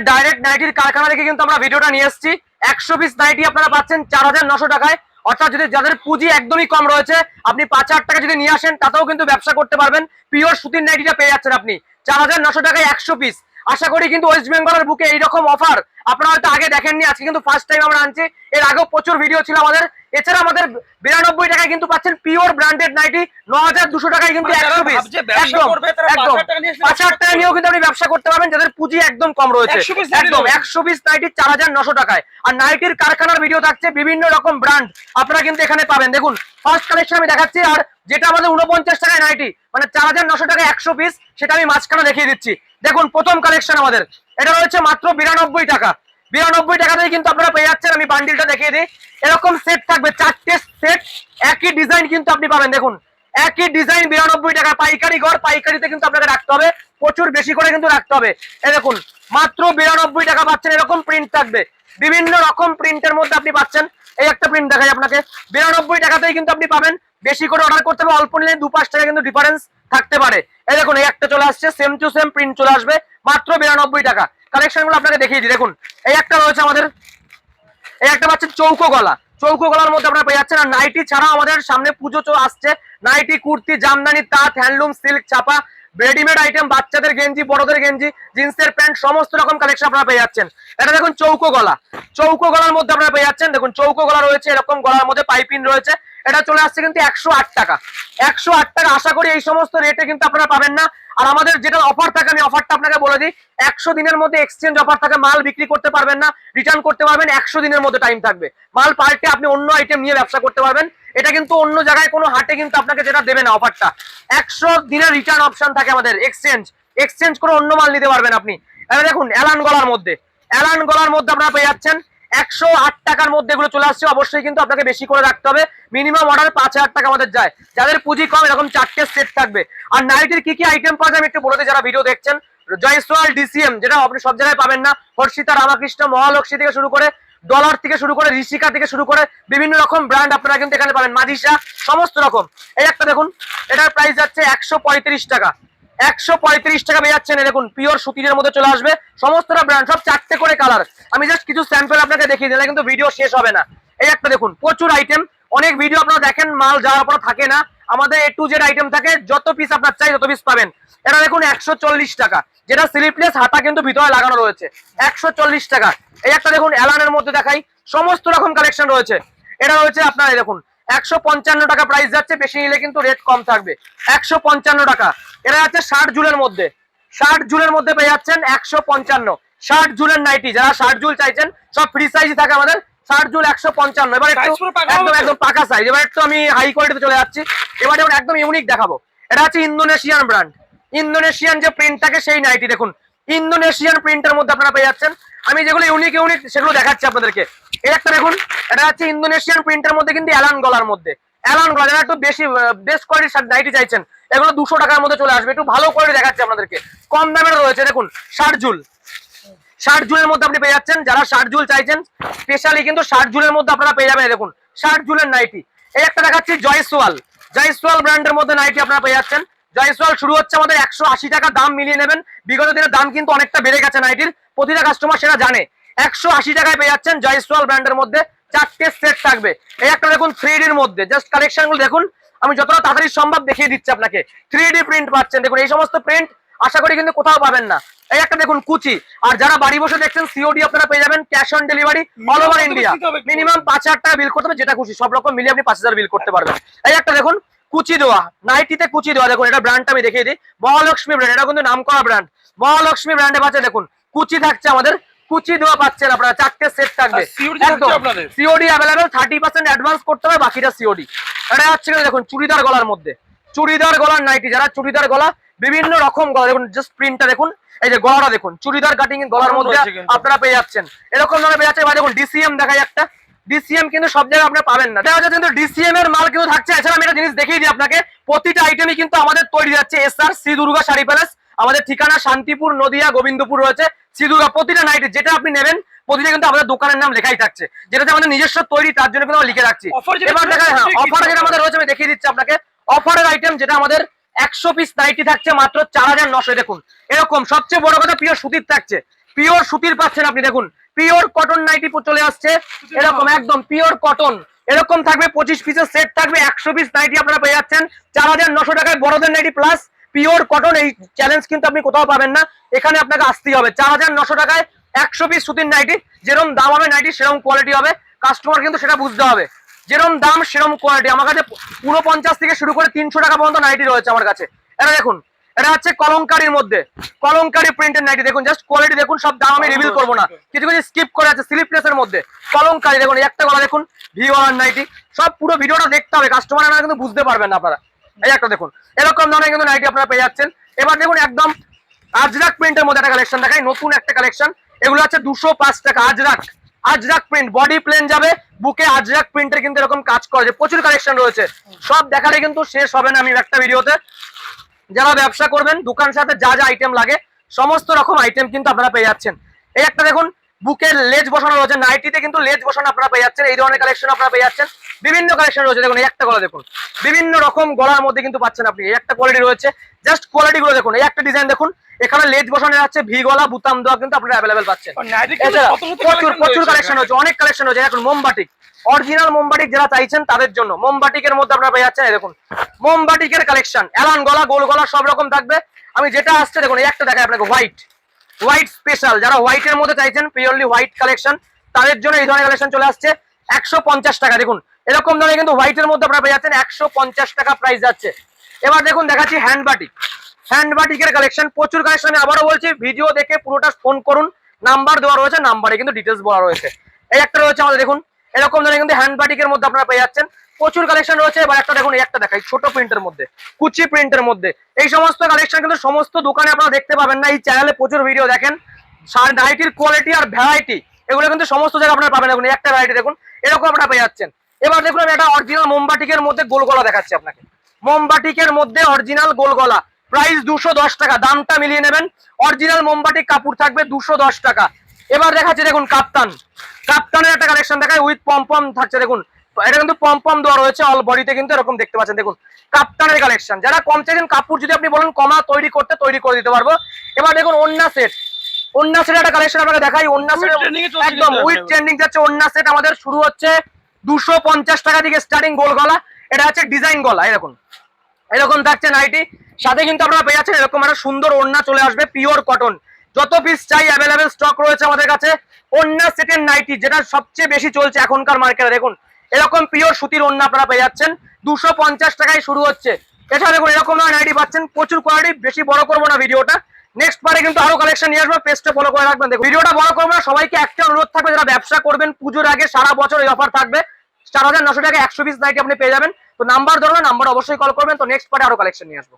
Direct নাইটির কারখানা থেকে কিন্তু আমরা ভিডিওটা নিয়ে এসেছি। 100 পিস নাইটি আপনারা পাচ্ছেন 4900 টাকায়। অর্থাৎ যদি যাদের পুঁজি একদমই কম রয়েছে, আপনি 5000 টাকা যদি নিয়ে আসেন তাতেও কিন্তু ব্যবসা করতে পারবেন। পিওর সুতির নাইটিটা পেয়ে যাচ্ছেন আপনি 4900 টাকায় 100 পিস। আশা করি কিন্তু ওয়েস্ট বেঙ্গলের বুকে এইরকম অফার আপনারা হয়তো আগে দেখেননি, আজকে কিন্তু ফার্স্ট টাইম আমরা আনছি। এর আগেও প্রচুর ভিডিও ছিল আমাদের। এছাড়া আমাদের 92 টাকায় কিন্তু পাচ্ছেন পিওর ব্র্যান্ডেড নাইটি 9200 টাকায় কিন্তু 100 পিস। একদম 5000 টাকা নিয়েও কিন্তু আপনি ব্যবসা করতে পারবেন যাদের পুঁজি একদম কম রয়েছে। একদম 100 পিস নাইটি 4900 টাকায়। আর নাইটির কারখানার ভিডিও থাকছে, বিভিন্ন রকম ব্র্যান্ড আপনারা কিন্তু এখানে পাবেন। দেখুন ফার্স্ট কালেকশন আমি দেখাচ্ছি। আর যেটা আমাদের 49 টাকায় নাইটি, মানে 4900 টাকায় 100 পিস, সেটা আমি মাঝখানে দেখিয়ে দিচ্ছি। দেখুন প্রথম কালেকশন আমাদের, এটা রয়েছে মাত্র 92 টাকা। 92 টাকাতেই কিন্তু আপনারা পেয়ে যাচ্ছেন। আমি বান্ডিলটা দেখিয়ে দিই। এরকম সেট থাকবে, 4টে সেট, একই ডিজাইন কিন্তু আপনি পাবেন। দেখুন একই ডিজাইন 92 টাকা। পাইকারি ঘর, পাইকারিতে কিন্তু আপনাকে রাখতে হবে, প্রচুর বেশি করে কিন্তু রাখতে হবে। এই দেখুন মাত্র 92 টাকা পাচ্ছেন। এরকম প্রিন্ট থাকবে, বিভিন্ন রকম প্রিন্টের মধ্যে আপনি পাচ্ছেন। এই একটা প্রিন্ট দেখাই আপনাকে, 92 টাকাতেই কিন্তু আপনি পাবেন। বেশি করে অর্ডার করতে হবে, অল্প নিলে 2-5 টাকা কিন্তু ডিফারেন্স থাকতে পারে। এই দেখুন এই একটা চলে আসছে, সেম টু সেম প্রিন্ট চলে আসবে মাত্র 92 টাকা। কালেকশনগুলো আপনাকে দেখিয়ে দিই। দেখুন এই একটা রয়েছে আমাদের, এই একটা পাচ্ছেন চৌকো গলা। চৌকো গলার মধ্যে আপনারা পেয়ে যাচ্ছেন। আর নাইটি ছাড়াও আমাদের সামনে পুজো আসছে, নাইটি, কুর্তি, জামদানি, তাঁত, হ্যান্ডলুম, সিল্ক, ছাপা, রেডিমেড আইটেম, বাচ্চাদের গেঞ্জি, বড়দের গেঞ্জি, জিন্সের প্যান্ট, সমস্ত রকম কালেকশন আপনারা পেয়ে যাচ্ছেন। এটা দেখুন চৌকো গলা। চৌকো গলার মধ্যে আপনারা পেয়ে যাচ্ছেন। দেখুন চৌকো গলা রয়েছে, এরকম গলার মধ্যে পাইপিং রয়েছে। এটা চলে আসছে কিন্তু 108 টাকা। 108 টাকা। আশা করি এই সমস্ত রেটে কিন্তু আপনারা পাবেন না। আর আমাদের যেটা অফার থাকে, আমি অফারটা আপনাকে বলে দিই। 100 দিনের মধ্যে এক্সচেঞ্জ অফার থাকে। মাল বিক্রি করতে পারবেন না, রিটার্ন করতে পারবেন। 100 দিনের মধ্যে টাইম থাকবে। মাল পাল্টে আপনি অন্য আইটেম নিয়ে ব্যবসা করতে পারবেন। এটা কিন্তু অন্য জায়গায় কোনো হাটে কিন্তু আপনাকে যেটা দেবে না অফারটা। 100 দিনের রিটার্ন অপশন থাকে আমাদের। এক্সচেঞ্জ করে অন্য মাল নিতে পারবেন আপনি। এবার দেখুন অ্যালান গলার মধ্যে, অ্যালান গলার মধ্যে আপনারা পেয়ে যাচ্ছেন 108 টাকার মধ্যে এগুলো চলে আসছে। অবশ্যই কিন্তু আপনাকে বেশি করে রাখতে হবে, মিনিমাম অর্ডার 5000 টাকা আমাদের যায়। যাদের পুঁজি কম, এরকম 4টে সেট থাকবে। আর নাইটির কি কি আইটেম পাওয়া যায় আমি একটু বলে দিই যারা ভিডিও দেখছেন। জয়সওয়াল, ডিসিএম, যেটা আপনি সব জায়গায় পাবেন না, হর্ষিতা, রামাকৃষ্ণ, মহালক্ষ্মী থেকে শুরু করে, ডলার থেকে শুরু করে, ঋষিকা থেকে শুরু করে বিভিন্ন রকম ব্র্যান্ড আপনারা কিন্তু এখানে পাবেন। মাদিসা, সমস্ত রকম। এই একটা দেখুন, এটার প্রাইস যাচ্ছে 135 টাকা। 135 টাকা পেয়ে যাচ্ছেন। দেখুন পিওর সুতির মধ্যে চলে আসবে সমস্তটা ব্র্যান্ড, সব 4টে করে কালার। আমি জাস্ট কিছু স্যাম্পল আপনাকে দেখিয়ে দিলাম, কিন্তু ভিডিও শেষ হবে না। এই একটা দেখুন, প্রচুর আইটেম। অনেক ভিডিও আপনারা দেখেন, মাল যাওয়ার পর থাকে না। আমাদের A to Z আইটেম থাকে, যত পিস আপনার চাই তত পিস পাবেন। এটা দেখুন 140 টাকা, যেটা স্লিপলেস, হাতা কিন্তু ভিতরে লাগানো রয়েছে। 140 টাকা। এই একটা দেখুন অ্যালানের মধ্যে দেখাই, সমস্ত রকম কালেকশন রয়েছে। এটা রয়েছে আপনার, দেখুন 155 টাকা প্রাইস যাচ্ছে। বেশি নিলে কিন্তু রেট কম থাকবে। 155 টাকা। এটা যাচ্ছে 60 জুলের মধ্যে। 60 জুলের মধ্যে পেয়ে যাচ্ছেন 155। 60 জুলের নাইটি, যারা 60 জুল চাইছেন, সব ফ্রি সাইজই থাকে আমাদের। 60 জুল 155। এবার একদম পাকা সাইজ। এবার একটু আমি হাই কোয়ালিটিতে চলে যাচ্ছি। এবার একদম ইউনিক দেখাবো। এটা হচ্ছে ইন্দোনেশিয়ান ব্র্যান্ড। ইন্দোনেশিয়ান যে প্রিন্ট থাকে সেই নাইটি। দেখুন ইন্দোনেশিয়ান প্রিন্টের মধ্যে আপনারা পেয়ে যাচ্ছেন। আমি যেগুলো ইউনিক সেগুলো দেখাচ্ছি আপনাদেরকে। এই একটা দেখুন, এটা হচ্ছে ইন্দোনেশিয়ান প্রিন্টের মধ্যে কিন্তু অ্যালান গলার মধ্যে। অ্যালান গলা, যারা একটু বেশি বেস্ট কোয়ালিটির নাইটি চাইছেন, এগুলো 200 টাকার মধ্যে চলে আসবে। একটু ভালো কোয়ালিটি দেখাচ্ছি আপনাদেরকে, কম দামের রয়েছে। দেখুন 60 জুল, 60 জুলের মধ্যে আপনি পেয়ে যাচ্ছেন। যারা 60 জুল চাইছেন স্পেশালি কিন্তু 60 জুলের মধ্যে আপনারা পেয়ে যাবেন। দেখুন 60 জুলের নাইটি। এই একটা দেখাচ্ছি জয়সওয়াল। জয়সওয়াল ব্র্যান্ডের মধ্যে নাইটি আপনারা পেয়ে যাচ্ছেন। জয়সওয়াল শুরু হচ্ছে আমাদের 180 টাকা। দাম মিলিয়ে নেবেন, বিগত দিনের দাম কিন্তু অনেকটা বেড়ে গেছে নাইটির, প্রতিটা কাস্টমার সেটা জানে। 180 টাকায় পেয়ে যাচ্ছেন জয়সওয়াল ব্র্যান্ডের মধ্যে। 4টে সেট থাকবে। এই একটা দেখুন 3D এর মধ্যে, জাস্ট কালেকশনগুলো দেখুন। আমি যতটা তাড়াতাড়ি সম্ভব দেখিয়ে দিচ্ছি আপনাকে। 3D প্রিন্ট পাচ্ছেন। দেখুন এই সমস্ত প্রিন্ট আশা করি কিন্তু কোথাও পাবেন না। এই একটা দেখুন কুচি। আর যারা বাড়ি বসে দেখছেন, সিওডি আপনারা পেয়ে যাবেন, cash on delivery all over India. Minimum 5000 টাকা বিল করতে হবে, যেটা খুশি সব রকম মিলিয়ে আপনি 5000 বিল করতে পারবেন। এই একটা দেখুন কুচি দেওয়া, নাইটিতে কুচি দেওয়া। দেখুন এটা ব্র্যান্ডটা আমি দেখিয়ে দিই, মহালক্ষ্মী ব্র্যান্ড। এটা কিন্তু নাম করা ব্র্যান্ড, মহালক্ষ্মী ব্র্যান্ডে পাচ্ছে। দেখুন কুচি থাকছে আমাদের, কুচি দেওয়া পাচ্ছেন আপনারা। 4টে সেট থাকবে। সিওডি অ্যাভেলেবেল, 30% অ্যাডভান্স করতে হবে, বাকিটা সিওডি। এটা হচ্ছে দেখুন চুড়িদার গলার মধ্যে, চুড়িদার গলার নাইটি। যারা চুড়িদার গলা, বিভিন্ন রকম গলা। দেখুন জাস্ট প্রিন্টটা দেখুন, এই যে গলাটা দেখুন, চুড়িদার কাটিং গলার মধ্যে আপনারা পেয়ে যাচ্ছেন। এরকম ভাবে পেয়ে যাচ্ছে। এবার দেখুন ডিসিএম দেখাই একটা। ডিসিএম কিন্তু সব জায়গায় আপনি পাবেন না, দেখা যাচ্ছে কিন্তু ডিসিএম এর মাল কিন্তু থাকছে। এছাড়া আমি একটা জিনিস দেখিয়ে দিই আপনাকে, প্রতিটা আইটেমই কিন্তু আমাদের তৈরি যাচ্ছে SR শ্রী দুর্গা শাড়ি প্যালেস। আমাদের ঠিকানা শান্তিপুর, নদিয়া, গোবিন্দপুর রয়েছে। শ্রী দুর্গা, প্রতিটা নাইটি যেটা আপনি নেবেন, প্রতিটা কিন্তু আমাদের দোকানের নাম লেখাই থাকছে, যেটা আমাদের নিজস্ব তৈরি, তার জন্য কিন্তু আমরা লিখে রাখছি। এবার দেখায়, হ্যাঁ অফার যেটা আমাদের রয়েছে আমি দেখিয়ে দিচ্ছি আপনাকে। অফারের আইটেম যেটা আমাদের 100 পিস নাইটি থাকছে মাত্র 4900। দেখুন এরকম সবচেয়ে বড় কথা, পিওর সুতির থাকছে। পিওর সুতির পাচ্ছেন আপনি, দেখুন পিওর কটন নাইটি চলে আসছে এরকম, একদম পিওর কটন, এরকম থাকবে 25 পিসের সেট থাকবে, 100 পিস নাইটি আপনারা পেয়ে যাচ্ছেন 4900 টাকায়, বড়দের নাইটি প্লাস পিওর কটন। এই চ্যালেঞ্জ কিন্তু আপনি কোথাও পাবেন না, এখানে আপনাকে আসতেই হবে। 4900 টাকায় 100 পিস সুতির নাইটি, যেরকম দাম হবে নাইটি সেরকম কোয়ালিটি হবে, কাস্টমার কিন্তু সেটা বুঝতে হবে, যেরকম দাম সেরকম কোয়ালিটি। আমার কাছে 49 থেকে শুরু করে 300 টাকা পর্যন্ত নাইটি রয়েছে আমার কাছে। এটা দেখুন, এটা হচ্ছে কলমকারীর মধ্যে, কলমকারী প্রিন্টের নাইটি, দেখুন জাস্ট কোয়ালিটি দেখুন, সব দাম আমি রিভিল করবো না, কিছু কিছু স্কিপ করে আছে। স্লিপলেসের মধ্যে কলমকারী, দেখুন একটা গলা দেখুন, ভি ওয়ালার নাইটি, সব পুরো ভিডিওটা দেখতে হবে, কাস্টমার আপনারা কিন্তু বুঝতে পারবেন না আপনারা। এই একটা দেখুন, এরকম ধরনের কিন্তু নাইটি আপনারা পেয়ে যাচ্ছেন। এবার দেখুন একদম আজরাক প্রিন্টের মধ্যে একটা কালেকশন দেখাই, নতুন একটা কালেকশন, এগুলো হচ্ছে 205 টাকা। Ajrak, Ajrak print, body plain যাবে, বুকে আজরাক প্রিন্টের কিন্তু এরকম কাজ করেছে, প্রচুর কালেকশন রয়েছে, সব দেখালে কিন্তু শেষ হবে না আমি একটা ভিডিওতে। যারা ব্যবসা করবেন দোকান সাথে যা যা আইটেম লাগে সমস্ত রকম আইটেম কিন্তু আপনারা পেয়ে যাচ্ছেন। এই একটা দেখুন বুকের লেজ বসানো রয়েছে, নাইটিতে কিন্তু লেজ বসানো আপনারা পেয়ে যাচ্ছেন, এই ধরনের কালেকশন আপনারা পেয়ে যাচ্ছেন, বিভিন্ন কালেকশন রয়েছে। দেখুন এই একটা গলা দেখুন, বিভিন্ন রকম গলার মধ্যে কিন্তু পাচ্ছেন আপনি, এই একটা কোয়ালিটি রয়েছে, জাস্ট কোয়ালিটি গুলো দেখুন। এই একটা ডিজাইন দেখুন, এখানে লেজ বসানো আছে, ভি গলা, বুতাম দেওয়া কিন্তু আপনারা অ্যাভেলেবেল পাচ্ছেন। প্রচুর প্রচুর কালেকশন রয়েছে, অনেক কালেকশন রয়েছে। এখন মোমবাটিক, অরিজিনাল মোমবাটিক যারা চাইছেন তাদের জন্য মোমবাটিকের মধ্যে আপনারা পেয়ে যাচ্ছেন। দেখুন মোমবাটিকের কালেকশন, এলান গলা, গোল গলা সব রকম থাকবে। আমি যেটা আসছে দেখুন এই একটা দেখাই আপনাকে, হোয়াইট, হোয়াইট স্পেশাল, যারা হোয়াইটের মধ্যে চাইছেন পিওরলি হোয়াইট কালেকশন তাদের জন্য এই ধরনের কালেকশন চলে আসছে 150 টাকা। দেখুন এরকম ধরনের কিন্তু হোয়াইটের মধ্যে আপনারা পেয়ে যাচ্ছেন 150 টাকা প্রাইস যাচ্ছে। এবার দেখুন দেখাচ্ছি হ্যান্ড বাটিক, হ্যান্ড বাটিকের কালেকশন, প্রচুর কালেকশন। আমি আবারও বলছি ভিডিও দেখে পুরোটা ফোন করুন, নাম্বার দেওয়া রয়েছে, নাম্বারে কিন্তু ডিটেলস বলা রয়েছে। এই একটা রয়েছে আমাদের দেখুন, এরকম ধরনের কিন্তু হ্যান্ড বাটিকের মধ্যে আপনারা পেয়ে যাচ্ছেন, প্রচুর কালেকশন রয়েছে। এবার একটা দেখুন, এই একটা দেখাই ছোট প্রিন্টের মধ্যে, কুচি প্রিন্টের মধ্যে, এই সমস্ত কালেকশন কিন্তু সমস্ত দোকানে আপনারা দেখতে পাবেন না, এই চ্যানেলে প্রচুর ভিডিও দেখেন। নাইটির কোয়ালিটি আর ভ্যারাইটি এগুলো কিন্তু সমস্ত জায়গায় আপনারা পাবেন। দেখুন একটা ভ্যারাইটি দেখুন, এরকম আপনারা পেয়ে যাচ্ছেন। এবার দেখুন এটা অরিজিনাল মোমবাটিকের মধ্যে গোল গলা দেখাচ্ছি আপনাকে, মোমবাটিকের মধ্যে অরিজিনাল গোল গলা, প্রাইস 210 টাকা, দামটা মিলিয়ে নেবেন। অরিজিনাল মোমবাটিক কাপড় থাকবে 210 টাকা। এবার দেখাচ্ছি দেখুন কাপ্তান, কাপ্তানের একটা কালেকশন দেখায়, উইথ পম থাকছে। দেখুন এটা কিন্তু পম দেওয়া রয়েছে অল বডিতে, কিন্তু এরকম দেখতে পাচ্ছেন। দেখুন কাপ্তানের কালেকশন, যারা কম চাইছেন কাপড় যদি আপনি বলেন কমা তৈরি করতে, তৈরি করে দিতে পারবো। এবার দেখুন ওন্না সেট, ওন্না সেট একটা কালেকশন আপনাকে দেখাই, ওন্না সেট একদম উইথ ট্রেন্ডিং যাচ্ছে। ওন্না সেট আমাদের শুরু হচ্ছে 250 টাকা থেকে স্টার্টিং, গোল গলা, এটা হচ্ছে ডিজাইন গলা, এরকম এরকম থাকছে নাইটি, সাথে কিন্তু আপনারা পেয়ে যাচ্ছেন এরকম একটা সুন্দর ওড়না চলে আসবে, পিওর কটন, যত পিস চাই অ্যাভেলেবেল স্টক রয়েছে আমাদের কাছে। ওড়না সেটের নাইটি যেটা সবচেয়ে বেশি চলছে এখনকার মার্কেটে, দেখুন এরকম পিওর সুতির ওড়না আপনারা পেয়ে যাচ্ছেন, 250 টাকায় শুরু হচ্ছে। এছাড়া দেখুন এরকম নাইটি পাচ্ছেন, প্রচুর কোয়ালিটি, বেশি বড় করবো না ভিডিওটা, নেক্সট পারে কিন্তু আরো কালেকশন নিয়ে আসবো, পেজটা ফলো করে রাখবেন। দেখুন ভিডিওটা বড় করবো না, সবাইকে একটা অনুরোধ থাকবে, যারা ব্যবসা করবেন পুজোর আগে সারা বছর এই অফার থাকবে, 4900 টাকা 100 পিস নাইটি আপনি পেয়ে যাবেন। তো নাম্বার ধরবেন, নাম্বার অবশ্যই কল করবেন। তো নেক্সট পারে আরো কালেকশন নিয়ে আসবো।